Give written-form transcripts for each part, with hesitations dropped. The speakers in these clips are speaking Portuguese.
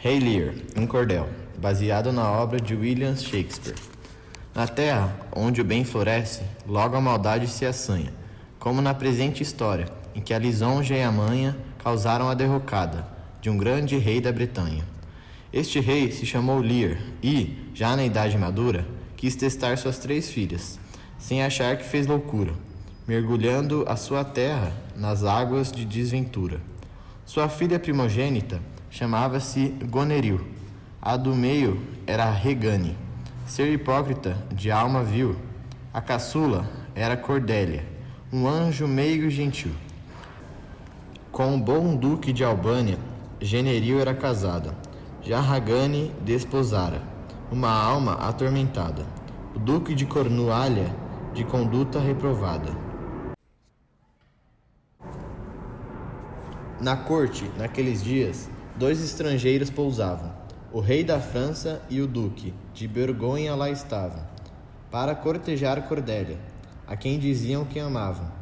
Rei Lear, um cordel, baseado na obra de William Shakespeare. Na terra, onde o bem floresce, logo a maldade se assanha, como na presente história, em que a lisonja e a manha causaram a derrocada de um grande rei da Bretanha. Este rei se chamou Lear e, já na idade madura, quis testar suas 3 filhas, sem achar que fez loucura, mergulhando a sua terra nas águas de desventura. Sua filha primogênita chamava-se Goneril, a do meio era Regane, ser hipócrita de alma vil. A caçula era Cordélia, um anjo meigo e gentil. Com o bom duque de Albânia, Generil era casada, já Ragane desposara, uma alma atormentada, o duque de Cornualha, de conduta reprovada. Na corte, naqueles dias, 2 estrangeiros pousavam. O rei da França e o duque de Borgonha lá estavam, para cortejar Cordélia, a quem diziam que amavam.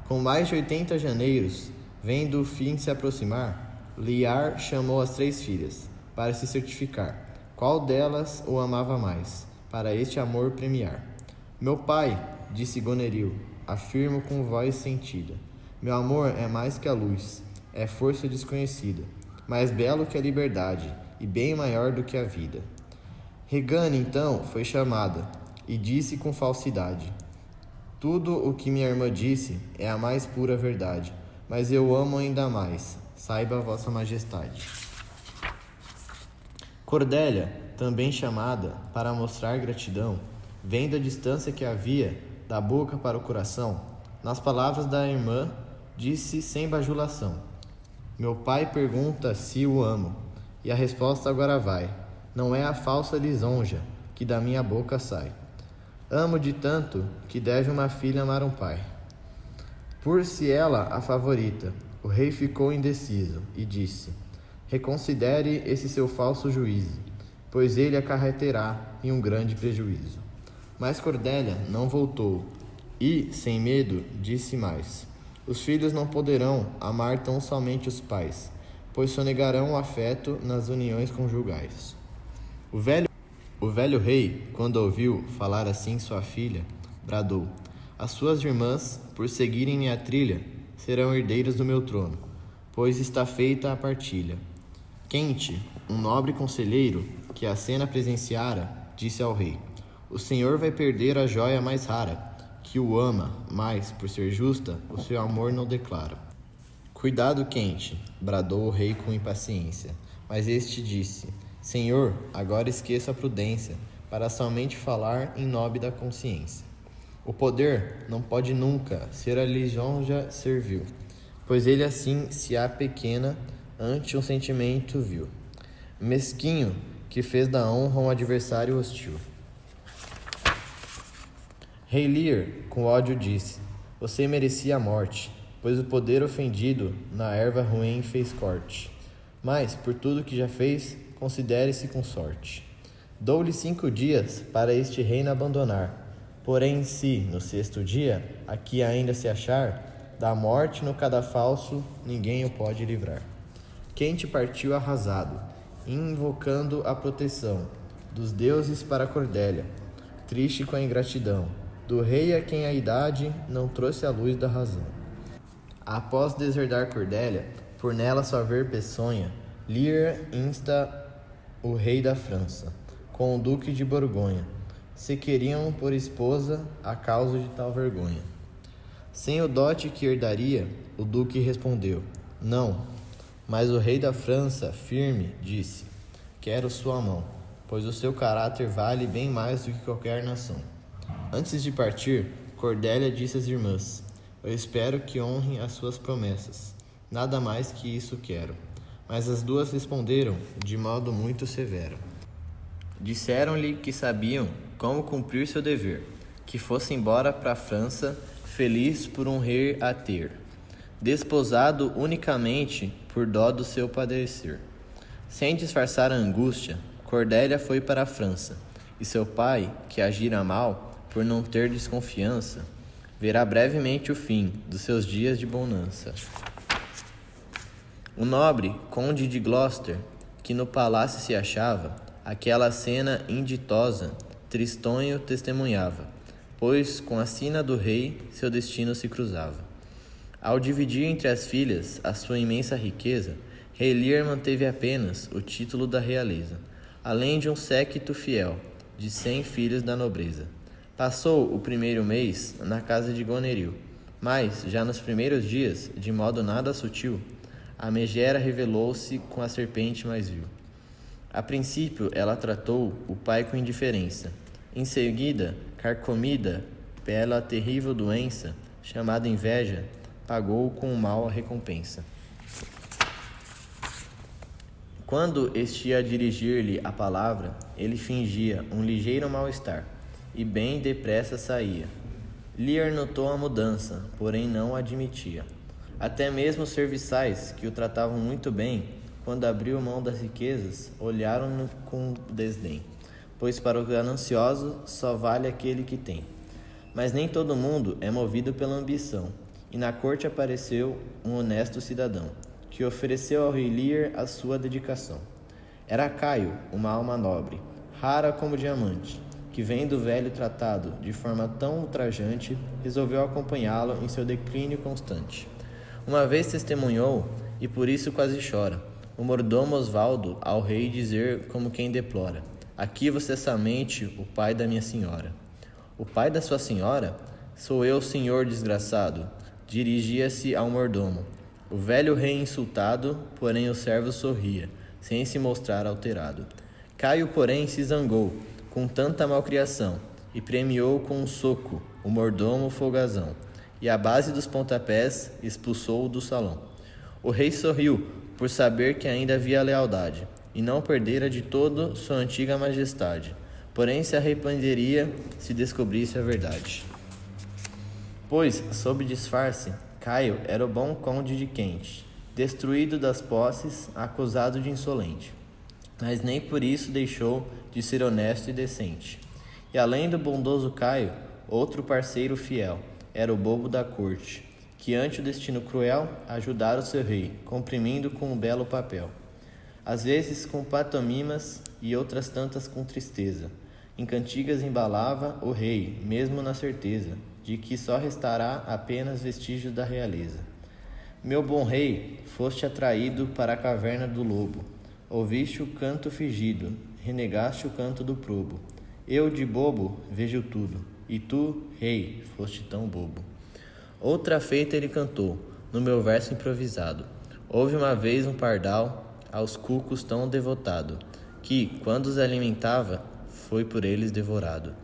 Com mais de 80 janeiros, vendo o fim se aproximar, Lear chamou as 3 filhas, para se certificar, qual delas o amava mais, para este amor premiar. Meu pai, disse Goneril, afirmo com voz sentida, meu amor é mais que a luz, é força desconhecida, mais belo que a liberdade, e bem maior do que a vida. Regane, então, foi chamada, e disse com falsidade, tudo o que minha irmã disse é a mais pura verdade, mas eu amo ainda mais, saiba vossa majestade. Cordélia, também chamada, para mostrar gratidão, vendo a distância que havia da boca para o coração, nas palavras da irmã, disse sem bajulação, meu pai pergunta se o amo, e a resposta agora vai, não é a falsa lisonja que da minha boca sai. Amo de tanto que deve uma filha amar um pai. Por se ela a favorita, o rei ficou indeciso e disse, reconsidere esse seu falso juízo, pois ele acarreterá em um grande prejuízo. Mas Cordélia não voltou e, sem medo, disse mais, os filhos não poderão amar tão somente os pais, pois sonegarão o afeto nas uniões conjugais. O velho rei, quando ouviu falar assim sua filha, bradou, as suas irmãs, por seguirem minha trilha, serão herdeiras do meu trono, pois está feita a partilha. Quente, um nobre conselheiro, que a cena presenciara, disse ao rei, o senhor vai perder a joia mais rara, que o ama, mas, por ser justa, o seu amor não declara. Cuidado, Quente, bradou o rei com impaciência, mas este disse, senhor, agora esqueça a prudência, para somente falar em nome da consciência. O poder não pode nunca ser a lisonja servil, pois ele assim se apequena ante um sentimento vil, mesquinho que fez da honra um adversário hostil. Rei Lear, com ódio, disse, você merecia a morte, pois o poder ofendido na erva ruim fez corte. Mas, por tudo que já fez, considere-se com sorte. Dou-lhe 5 dias para este reino abandonar, porém se, no 6º dia, aqui ainda se achar, da morte no cadafalso ninguém o pode livrar. Quente partiu arrasado, invocando a proteção dos deuses para Cordélia, triste com a ingratidão do rei a quem a idade não trouxe a luz da razão. Após deserdar Cordélia, por nela só ver peçonha, Lear insta o rei da França, com o duque de Borgonha, se queriam por esposa a causa de tal vergonha. Sem o dote que herdaria, o duque respondeu, não, mas o rei da França, firme, disse, quero sua mão, pois o seu caráter vale bem mais do que qualquer nação. Antes de partir, Cordélia disse às irmãs, eu espero que honrem as suas promessas, nada mais que isso quero. Mas as 2 responderam de modo muito severo. Disseram-lhe que sabiam como cumprir seu dever, que fosse embora para a França, feliz por um rei a ter, desposado unicamente por dó do seu padecer. Sem disfarçar a angústia, Cordélia foi para a França, e seu pai, que agira mal, por não ter desconfiança, verá brevemente o fim dos seus dias de bonança. O nobre conde de Gloucester, que no palácio se achava, aquela cena inditosa, Tristonho testemunhava, pois com a sina do rei seu destino se cruzava. Ao dividir entre as filhas a sua imensa riqueza, Rei Lear manteve apenas o título da realeza, além de um séquito fiel, de 100 filhos da nobreza. Passou o primeiro mês na casa de Goneril, mas, já nos primeiros dias, de modo nada sutil, a megera revelou-se com a serpente mais vil. A princípio, ela tratou o pai com indiferença. Em seguida, carcomida pela terrível doença, chamada inveja, pagou com o mal a recompensa. Quando este ia dirigir-lhe a palavra, ele fingia um ligeiro mal-estar, e bem depressa saía. Lear notou a mudança, porém não a admitia. Até mesmo os serviçais, que o tratavam muito bem, quando abriu mão das riquezas, olharam-no com desdém, pois para o ganancioso só vale aquele que tem. Mas nem todo mundo é movido pela ambição, e na corte apareceu um honesto cidadão, que ofereceu ao rei Lear a sua dedicação. Era Caio, uma alma nobre, rara como diamante, que, vendo o velho tratado de forma tão ultrajante, resolveu acompanhá-lo em seu declínio constante. Uma vez testemunhou, e por isso quase chora, o mordomo Osvaldo ao rei dizer como quem deplora: aqui você é somente o pai da minha senhora. O pai da sua senhora? Sou eu, senhor desgraçado. Dirigia-se ao mordomo. O velho rei insultado, porém o servo sorria, sem se mostrar alterado. Caio, porém, se zangou com tanta malcriação e premiou com um soco o mordomo folgazão, e à base dos pontapés expulsou-o do salão. O rei sorriu, por saber que ainda havia lealdade, e não perdera de todo sua antiga majestade, porém se arrependeria se descobrisse a verdade. Pois, sob disfarce, Caio era o bom conde de Kent, destruído das posses, acusado de insolente. Mas nem por isso deixou de ser honesto e decente. E além do bondoso Caio, outro parceiro fiel, era o bobo da corte, que ante o destino cruel ajudara o seu rei, comprimindo com um belo papel. Às vezes com pantomimas e outras tantas com tristeza. Em cantigas embalava o rei, mesmo na certeza de que só restará apenas vestígios da realeza. Meu bom rei, foste atraído para a caverna do lobo. Ouviste o canto fingido, renegaste o canto do probo. Eu, de bobo, vejo tudo, e tu, rei, foste tão bobo. Outra feita ele cantou, no meu verso improvisado. Houve uma vez um pardal, aos cucos tão devotado, que, quando os alimentava, foi por eles devorado.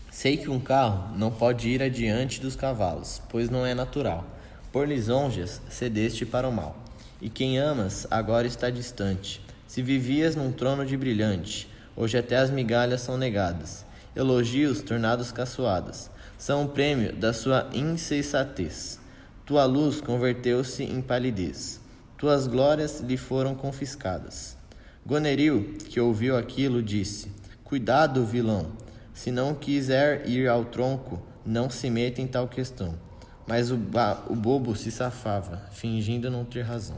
Sei que um carro não pode ir adiante dos cavalos, pois não é natural. Por lisonjas, cedeste para o mal. E quem amas, agora está distante. Se vivias num trono de brilhante, hoje até as migalhas são negadas. Elogios tornados caçoadas, são o prêmio da sua insensatez. Tua luz converteu-se em palidez. Tuas glórias lhe foram confiscadas. Goneril, que ouviu aquilo, disse: cuidado, vilão. Se não quiser ir ao tronco, não se meta em tal questão. Mas o bobo se safava, fingindo não ter razão.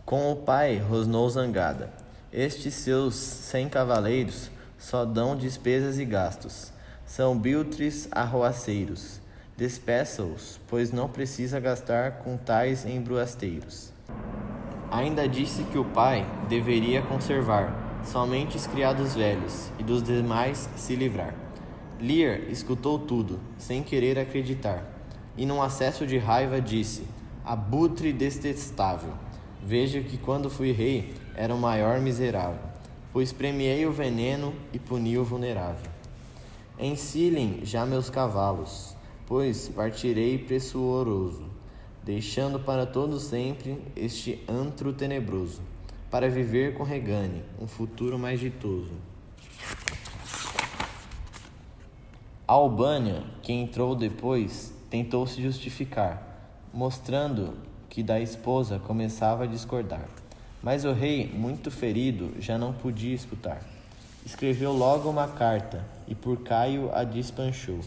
Com o pai rosnou zangada. Estes seus 100 cavaleiros só dão despesas e gastos. São biltres arroaceiros. Despeça-os, pois não precisa gastar com tais embruasteiros. Ainda disse que o pai deveria conservar somente os criados velhos e dos demais se livrar. Lear escutou tudo, sem querer acreditar, e num acesso de raiva disse: abutre detestável, veja que quando fui rei era o maior miserável, pois premiei o veneno e puni o vulnerável. Ensilem já meus cavalos, pois partirei pressuoroso, deixando para todo sempre este antro tenebroso, para viver com Regane um futuro mais ditoso. Albânia, que entrou depois, tentou se justificar, mostrando que da esposa começava a discordar. Mas o rei, muito ferido, já não podia escutar. Escreveu logo uma carta e por Caio a despachou,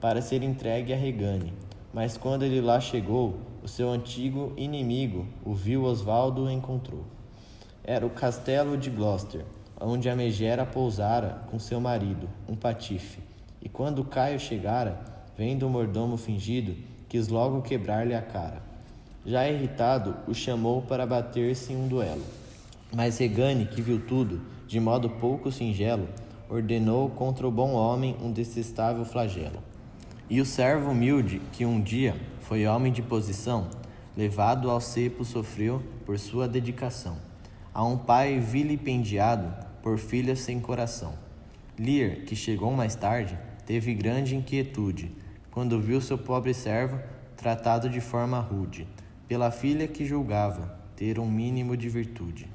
para ser entregue a Regane. Mas quando ele lá chegou, o seu antigo inimigo, o vil Osvaldo, encontrou. Era o castelo de Gloucester, onde a megera pousara com seu marido, um patife. E quando Caio chegara, vendo o mordomo fingido, quis logo quebrar-lhe a cara. Já irritado, o chamou para bater-se em um duelo. Mas Regane, que viu tudo, de modo pouco singelo, ordenou contra o bom homem um detestável flagelo. E o servo humilde, que um dia foi homem de posição, levado ao cepo sofreu por sua dedicação. A um pai vilipendiado por filha sem coração. Lear, que chegou mais tarde, teve grande inquietude, quando viu seu pobre servo tratado de forma rude, pela filha que julgava ter um mínimo de virtude.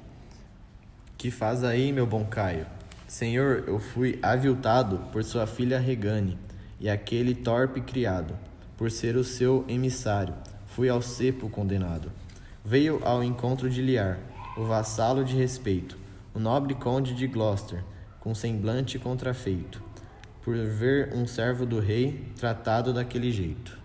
Que faz aí, meu bom Caio? Senhor, eu fui aviltado por sua filha Regane, e aquele torpe criado, por ser o seu emissário, fui ao cepo condenado. Veio ao encontro de Lear, o vassalo de respeito, o nobre conde de Gloucester, com semblante contrafeito, por ver um servo do rei tratado daquele jeito.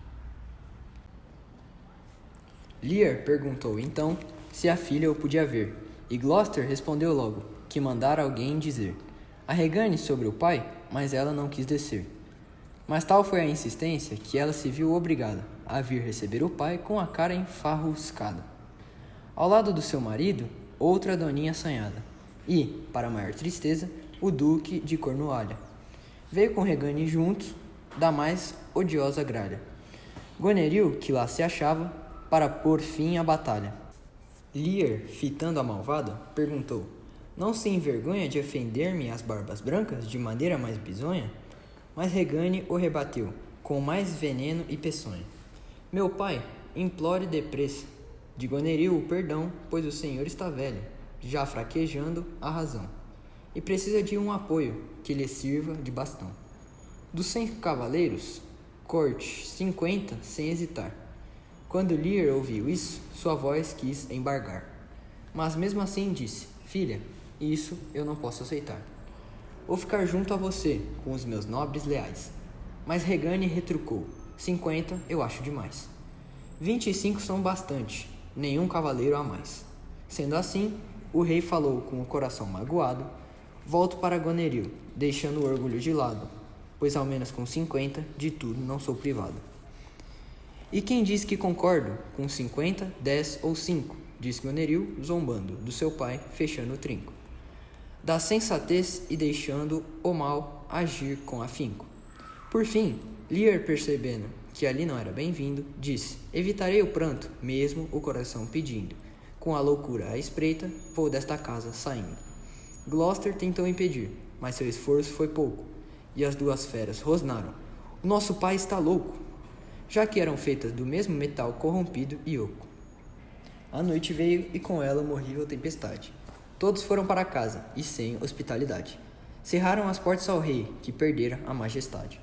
Lear perguntou então se a filha o podia ver, e Gloucester respondeu logo que mandara alguém dizer a Regane sobre o pai, mas ela não quis descer. Mas tal foi a insistência que ela se viu obrigada a vir receber o pai com a cara enfarruscada. Ao lado do seu marido, outra doninha assanhada, e, para maior tristeza, o duque de Cornualha. Veio com Regane juntos da mais odiosa gralha. Goneril, que lá se achava, para pôr fim à batalha. Lear, fitando a malvada, perguntou: não se envergonha de ofender-me as barbas brancas de maneira mais bizonha? Mas Regane o rebateu, com mais veneno e peçonha. Meu pai, implore depressa de Goneril o perdão, pois o senhor está velho, já fraquejando a razão, e precisa de um apoio que lhe sirva de bastão. Dos 100 cavaleiros, corte 50 sem hesitar. Quando Lear ouviu isso, sua voz quis embargar. Mas mesmo assim disse: filha, isso eu não posso aceitar. Vou ficar junto a você, com os meus nobres leais. Mas Regane retrucou: 50 eu acho demais. 25 são bastante, nenhum cavaleiro a mais. Sendo assim, o rei falou com o coração magoado: volto para Goneril, deixando o orgulho de lado, pois ao menos com 50 de tudo não sou privado. E quem diz que concordo com 50, 10 ou 5? Disse Goneril, zombando do seu pai, fechando o trinco. Da sensatez e deixando o mal agir com afinco. Por fim, Lear, percebendo que ali não era bem-vindo, disse: evitarei o pranto, mesmo o coração pedindo. Com a loucura à espreita, vou desta casa saindo. Gloucester tentou impedir, mas seu esforço foi pouco, e as duas feras rosnaram: o nosso pai está louco, já que eram feitas do mesmo metal corrompido e oco. A noite veio e com ela uma horrível tempestade. Todos foram para casa, e sem hospitalidade. Cerraram as portas ao rei, que perdera a majestade.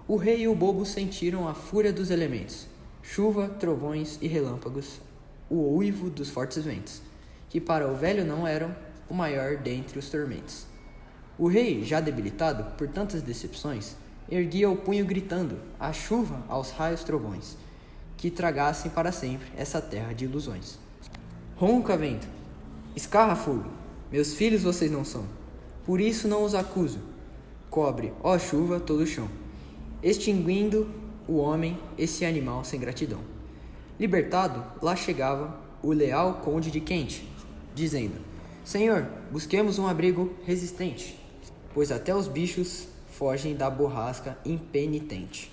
O rei e o bobo sentiram a fúria dos elementos, chuva, trovões e relâmpagos, o uivo dos fortes ventos, que para o velho não eram o maior dentre os tormentos. O rei, já debilitado por tantas decepções, erguia o punho gritando a chuva aos raios trovões, que tragassem para sempre essa terra de ilusões. Ronca, vento, escarra fogo, meus filhos vocês não são, por isso não os acuso. Cobre, ó chuva, todo o chão, extinguindo o homem, esse animal sem gratidão. Libertado, lá chegava o leal conde de Kent, dizendo: Senhor, busquemos um abrigo resistente, pois até os bichos fogem da borrasca impenitente.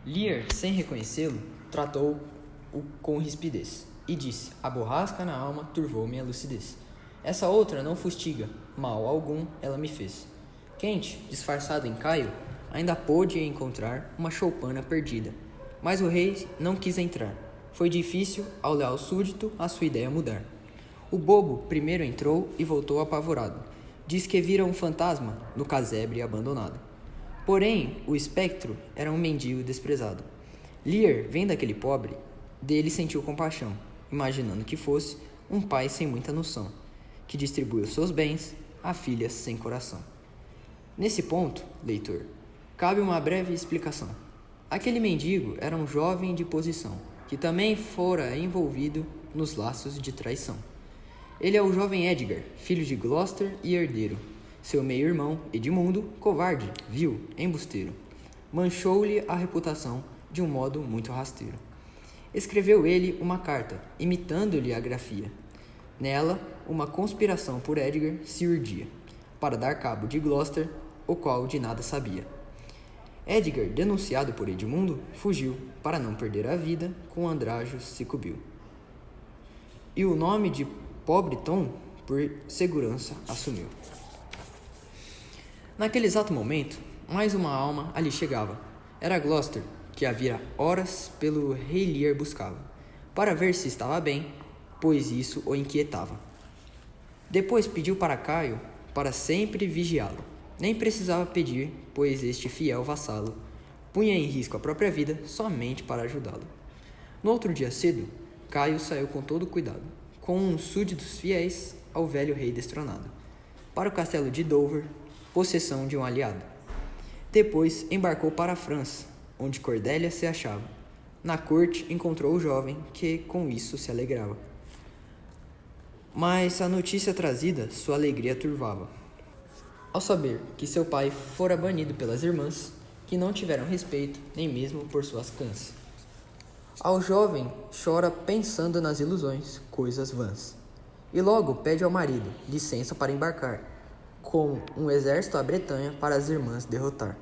Lear, sem reconhecê-lo, tratou-o com rispidez e disse: a borrasca na alma turvou minha lucidez. Essa outra não fustiga, mal algum ela me fez. Kent, disfarçado em Caio, ainda pôde encontrar uma choupana perdida, mas o rei não quis entrar. Foi difícil ao leal súdito a sua ideia mudar. O bobo primeiro entrou e voltou apavorado. Diz que vira um fantasma no casebre abandonado. Porém, o espectro era um mendigo desprezado. Lear, vendo aquele pobre, dele sentiu compaixão, imaginando que fosse um pai sem muita noção, que distribuiu seus bens a filhas sem coração. Nesse ponto, leitor, cabe uma breve explicação. Aquele mendigo era um jovem de posição, que também fora envolvido nos laços de traição. Ele é o jovem Edgar, filho de Gloucester e herdeiro. Seu meio-irmão, Edmundo, covarde, vil, embusteiro, manchou-lhe a reputação de um modo muito rasteiro. Escreveu ele uma carta, imitando-lhe a grafia. Nela, uma conspiração por Edgar se urdia, para dar cabo de Gloucester, o qual de nada sabia. Edgar, denunciado por Edmundo, fugiu, para não perder a vida, com andrajos se cobriu. E o nome de pobre Tom, por segurança, assumiu. Naquele exato momento, mais uma alma ali chegava. Era Gloucester, que havia horas pelo rei Lear buscava, para ver se estava bem, pois isso o inquietava. Depois pediu para Caio, para sempre vigiá-lo. Nem precisava pedir, pois este fiel vassalo punha em risco a própria vida somente para ajudá-lo. No outro dia cedo, Caio saiu com todo cuidado, com uns súditos fiéis ao velho rei destronado, para o castelo de Dover, possessão de um aliado. Depois embarcou para a França, onde Cordélia se achava. Na corte encontrou o jovem, que com isso se alegrava. Mas a notícia trazida sua alegria turvava. Ao saber que seu pai fora banido pelas irmãs, que não tiveram respeito, nem mesmo por suas cãs. Ao jovem chora pensando nas ilusões, coisas vãs. E logo pede ao marido licença para embarcar, com um exército à Bretanha para as irmãs derrotar,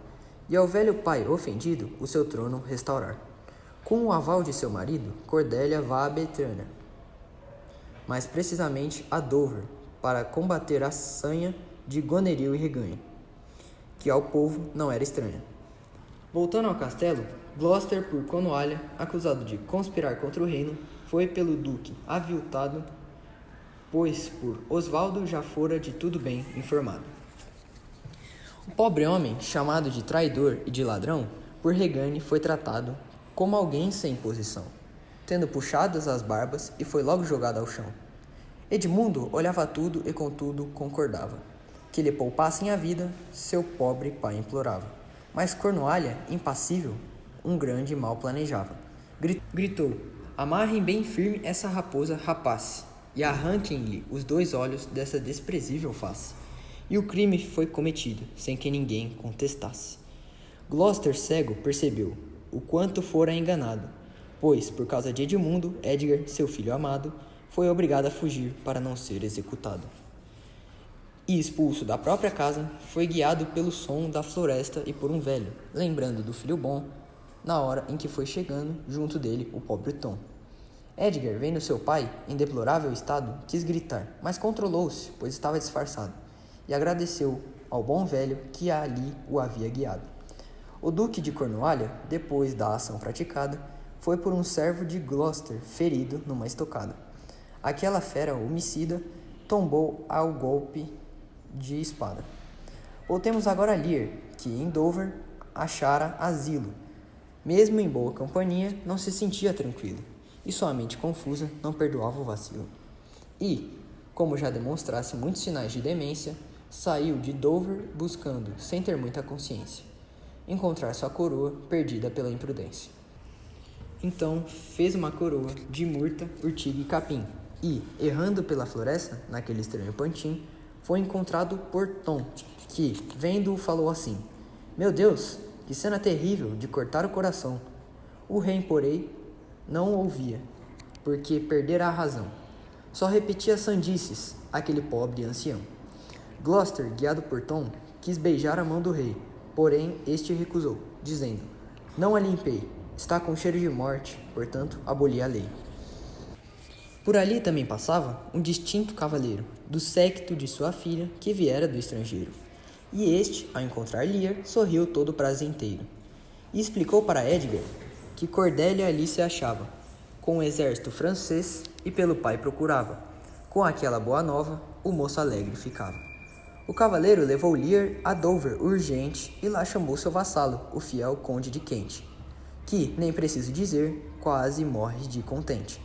e ao velho pai ofendido o seu trono restaurar. Com o aval de seu marido, Cordélia vá à Bretanha, mais precisamente a Dover, para combater a sanha de Goneril e Reganho, que ao povo não era estranha. Voltando ao castelo, Gloucester, por Cornualha, acusado de conspirar contra o reino, foi pelo duque aviltado, pois por Osvaldo já fora de tudo bem informado. O pobre homem, chamado de traidor e de ladrão, por Regane foi tratado como alguém sem posição, tendo puxadas as barbas e foi logo jogado ao chão. Edmundo olhava tudo e contudo concordava, que lhe poupassem a vida, seu pobre pai implorava. Mas Cornualha, impassível, um grande mal planejava. Gritou, amarrem bem firme essa raposa rapaz, e arranquem-lhe os 2 olhos dessa desprezível face. E o crime foi cometido, sem que ninguém contestasse. Gloucester cego percebeu o quanto fora enganado, pois, por causa de Edmundo, Edgar, seu filho amado, foi obrigado a fugir para não ser executado. E, expulso da própria casa, foi guiado pelo som da floresta e por um velho, lembrando do filho bom, na hora em que foi chegando junto dele o pobre Tom. Edgar, vendo seu pai em deplorável estado, quis gritar, mas controlou-se, pois estava disfarçado, e agradeceu ao bom velho que ali o havia guiado. O duque de Cornualha, depois da ação praticada, foi por um servo de Gloucester ferido numa estocada. Aquela fera homicida tombou ao golpe de espada. Voltemos agora a Lear, que em Dover achara asilo. Mesmo em boa companhia, não se sentia tranquilo, e sua mente confusa não perdoava o vacilo. E, como já demonstrasse muitos sinais de demência, saiu de Dover buscando, sem ter muita consciência, encontrar sua coroa perdida pela imprudência. Então fez uma coroa de murta, urtiga e capim, e, errando pela floresta, naquele estranho pantim, foi encontrado por Tom, que, vendo-o, falou assim, meu Deus, que cena terrível de cortar o coração. O rei, porém, não o ouvia, porque perdera a razão. Só repetia sandices, aquele pobre ancião. Gloucester, guiado por Tom, quis beijar a mão do rei, porém este recusou, dizendo, não a limpei, está com cheiro de morte, portanto aboli a lei. Por ali também passava um distinto cavaleiro, do séquito de sua filha, que viera do estrangeiro. E este, ao encontrar Lear, sorriu todo prazenteiro. E explicou para Edgar que Cordélia ali se achava, com o exército francês e pelo pai procurava. Com aquela boa nova, o moço alegre ficava. O cavaleiro levou Lear a Dover urgente e lá chamou seu vassalo, o fiel conde de Kent, que, nem preciso dizer, quase morre de contente.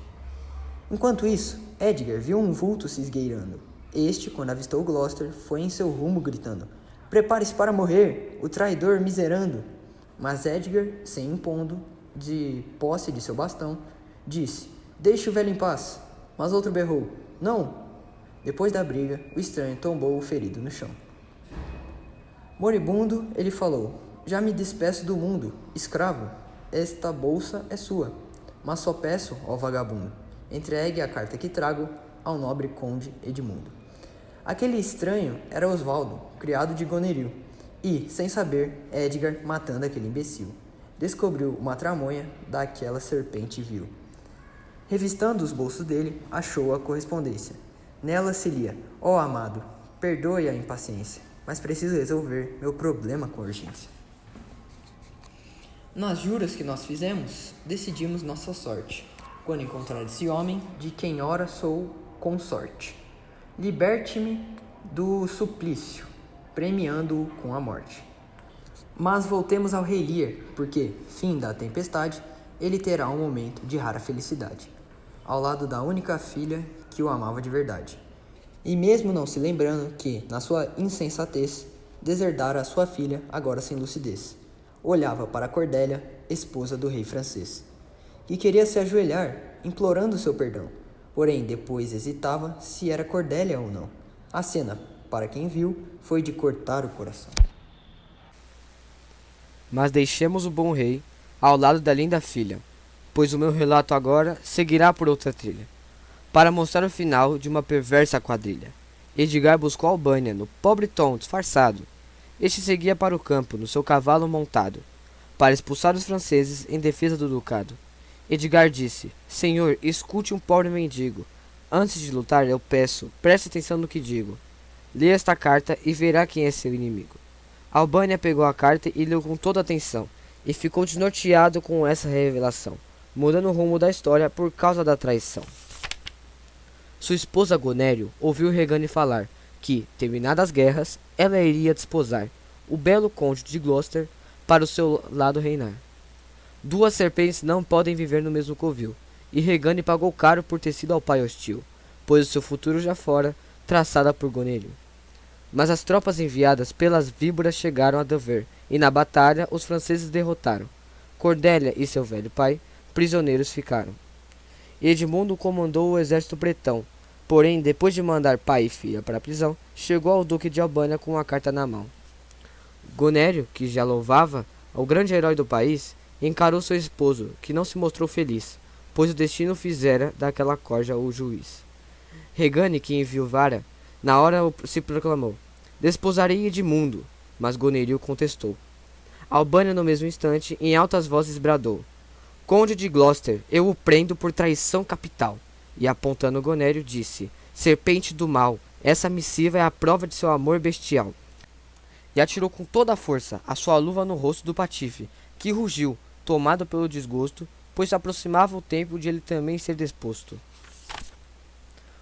Enquanto isso, Edgar viu um vulto se esgueirando. Este, quando avistou Gloucester, foi em seu rumo gritando, prepare-se para morrer, o traidor miserando. Mas Edgar, sem impondo de posse de seu bastão, disse: "Deixe o velho em paz." Mas outro berrou: "Não!" Depois da briga, o estranho tombou o ferido no chão. Moribundo, ele falou: "Já me despeço do mundo, escravo. Esta bolsa é sua. Mas só peço, ó vagabundo, entregue a carta que trago ao nobre conde Edmundo." Aquele estranho era Osvaldo, criado de Goneril, e, sem saber, Edgar, matando aquele imbecil, descobriu uma tramonha daquela serpente vil. Revistando os bolsos dele, achou a correspondência. Nela se lia: "Ó amado, perdoe a impaciência, mas preciso resolver meu problema com urgência. Nas juras que nós fizemos, decidimos nossa sorte, quando encontrar esse homem, de quem ora sou consorte. Liberte-me do suplício, premiando-o com a morte. Mas voltemos ao rei Lear, porque, fim da tempestade, ele terá um momento de rara felicidade, ao lado da única filha que o amava de verdade. E mesmo não se lembrando que, na sua insensatez, deserdara a sua filha, agora sem lucidez, olhava para Cordélia, esposa do rei francês, e queria se ajoelhar, implorando seu perdão, porém depois hesitava se era Cordélia ou não. A cena, para quem viu, foi de cortar o coração. Mas deixemos o bom rei ao lado da linda filha, pois o meu relato agora seguirá por outra trilha, para mostrar o final de uma perversa quadrilha. Edgar buscou Albânia no pobre Tom disfarçado. Este seguia para o campo no seu cavalo montado, para expulsar os franceses em defesa do ducado. Edgar disse: "Senhor, escute um pobre mendigo. Antes de lutar, eu peço, preste atenção no que digo. Leia esta carta e verá quem é seu inimigo." Albânia pegou a carta e leu com toda atenção, e ficou desnorteado com essa revelação, mudando o rumo da história por causa da traição. Sua esposa Gonério ouviu Regane falar que, terminadas as guerras, ela iria desposar o belo conde de Gloucester para o seu lado reinar. Duas serpentes não podem viver no mesmo covil, e Regane pagou caro por ter sido ao pai hostil, pois o seu futuro já fora traçada por Goneril. Mas as tropas enviadas pelas víboras chegaram a Dover, e na batalha os franceses derrotaram. Cordélia e seu velho pai prisioneiros ficaram. Edmundo comandou o exército bretão, porém, depois de mandar pai e filha para a prisão, chegou ao duque de Albânia com uma carta na mão. Gonério, que já louvava ao grande herói do país, encarou seu esposo, que não se mostrou feliz, pois o destino fizera daquela corja o juiz. Regane, que enviuvara, na hora se proclamou: "Desposarei Edmundo", mas Goneril contestou. Albânia, no mesmo instante, em altas vozes bradou: "Conde de Gloucester, eu o prendo por traição capital." E apontando Gonério, disse: "Serpente do mal, essa missiva é a prova de seu amor bestial." E atirou com toda a força a sua luva no rosto do patife, que rugiu, tomado pelo desgosto, pois se aproximava o tempo de ele também ser desposto.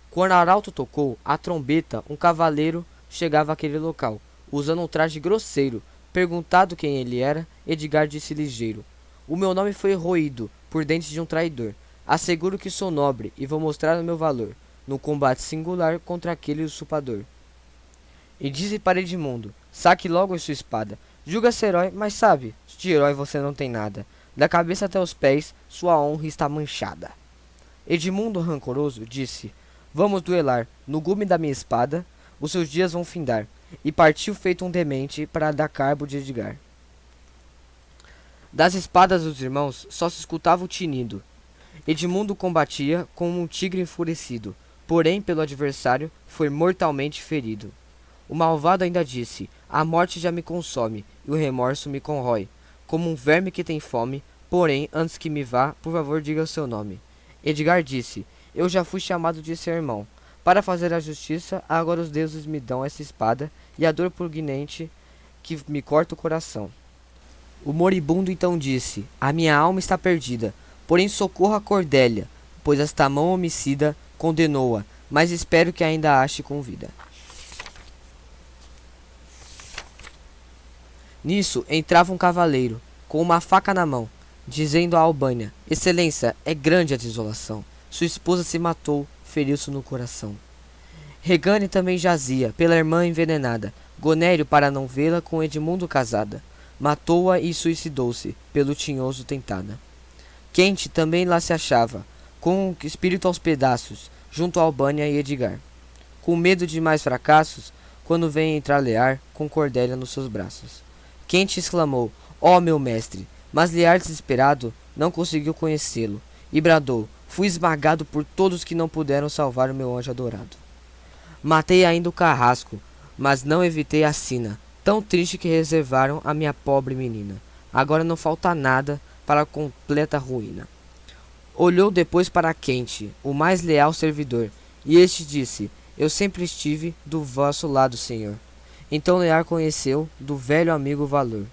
Quando o arauto tocou a trombeta, um cavaleiro chegava àquele local, usando um traje grosseiro. Perguntado quem ele era, Edgar disse ligeiro: "O meu nome foi roído por dentes de um traidor. Asseguro que sou nobre e vou mostrar o meu valor, no combate singular contra aquele usurpador." E disse para Edmundo: "Saque logo a sua espada. Julga-se herói, mas sabe, de herói você não tem nada. Da cabeça até os pés, sua honra está manchada." Edmundo, rancoroso, disse: "Vamos duelar. No gume da minha espada, os seus dias vão findar." E partiu feito um demente para dar cabo de Edgar. Das espadas dos irmãos só se escutava o tinido. Edmundo combatia como um tigre enfurecido, porém pelo adversário foi mortalmente ferido. O malvado ainda disse: "A morte já me consome e o remorso me corrói, como um verme que tem fome, porém antes que me vá, por favor diga o seu nome." Edgar disse: "Eu já fui chamado de seu irmão. Para fazer a justiça, agora os deuses me dão essa espada e a dor pugnente que me corta o coração." O moribundo então disse: "A minha alma está perdida, porém socorro a Cordélia, pois esta mão homicida condenou-a, mas espero que ainda ache com vida." Nisso entrava um cavaleiro, com uma faca na mão, dizendo a Albânia: "Excelência, é grande a desolação. Sua esposa se matou, feriu-se no coração." Regane também jazia, pela irmã envenenada. Gonério, para não vê-la, com Edmundo casada. matou-a e suicidou-se, pelo tinhoso tentada. Quente também lá se achava, com o espírito aos pedaços, junto a Albânia e Edgar. Com medo de mais fracassos, quando vem entralear, com Cordélia nos seus braços. Quente exclamou, ó meu mestre, mas Lear desesperado não conseguiu conhecê-lo, e bradou, fui esmagado por todos que não puderam salvar o meu anjo adorado. Matei ainda o carrasco, mas não evitei a sina, tão triste que reservaram a minha pobre menina. Agora não falta nada para a completa ruína. Olhou depois para Quente, o mais leal servidor, e este disse, eu sempre estive do vosso lado, senhor. Então Lear conheceu do velho amigo o valor.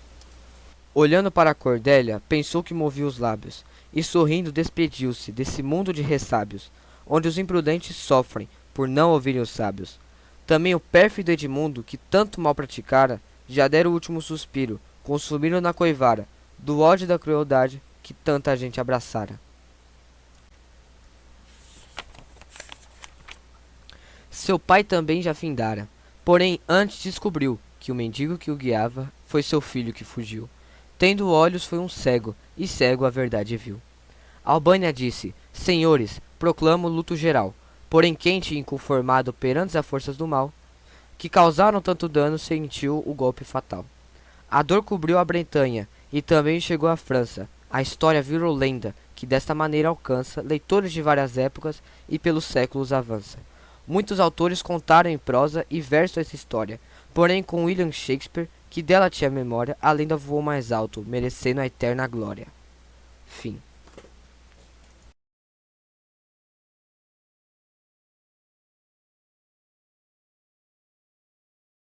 Olhando para Cordélia, pensou que movia os lábios, e sorrindo despediu-se desse mundo de ressábios, onde os imprudentes sofrem por não ouvirem os sábios. Também o pérfido Edmundo, que tanto mal praticara, já dera o último suspiro, consumindo na coivara, do ódio e da crueldade que tanta gente abraçara. Seu pai também já findara, porém antes descobriu que o mendigo que o guiava foi seu filho que fugiu. Tendo olhos foi um cego, e cego a verdade viu. Albânia disse, senhores, proclamo luto geral, porém Quente e inconformado perante as forças do mal, que causaram tanto dano, sentiu o golpe fatal. A dor cobriu a Bretanha, e também chegou à França. A história virou lenda, que desta maneira alcança leitores de várias épocas e pelos séculos avança. Muitos autores contaram em prosa e verso essa história, porém com William Shakespeare, que dela tinha memória, a lenda voou mais alto, merecendo a eterna glória. Fim.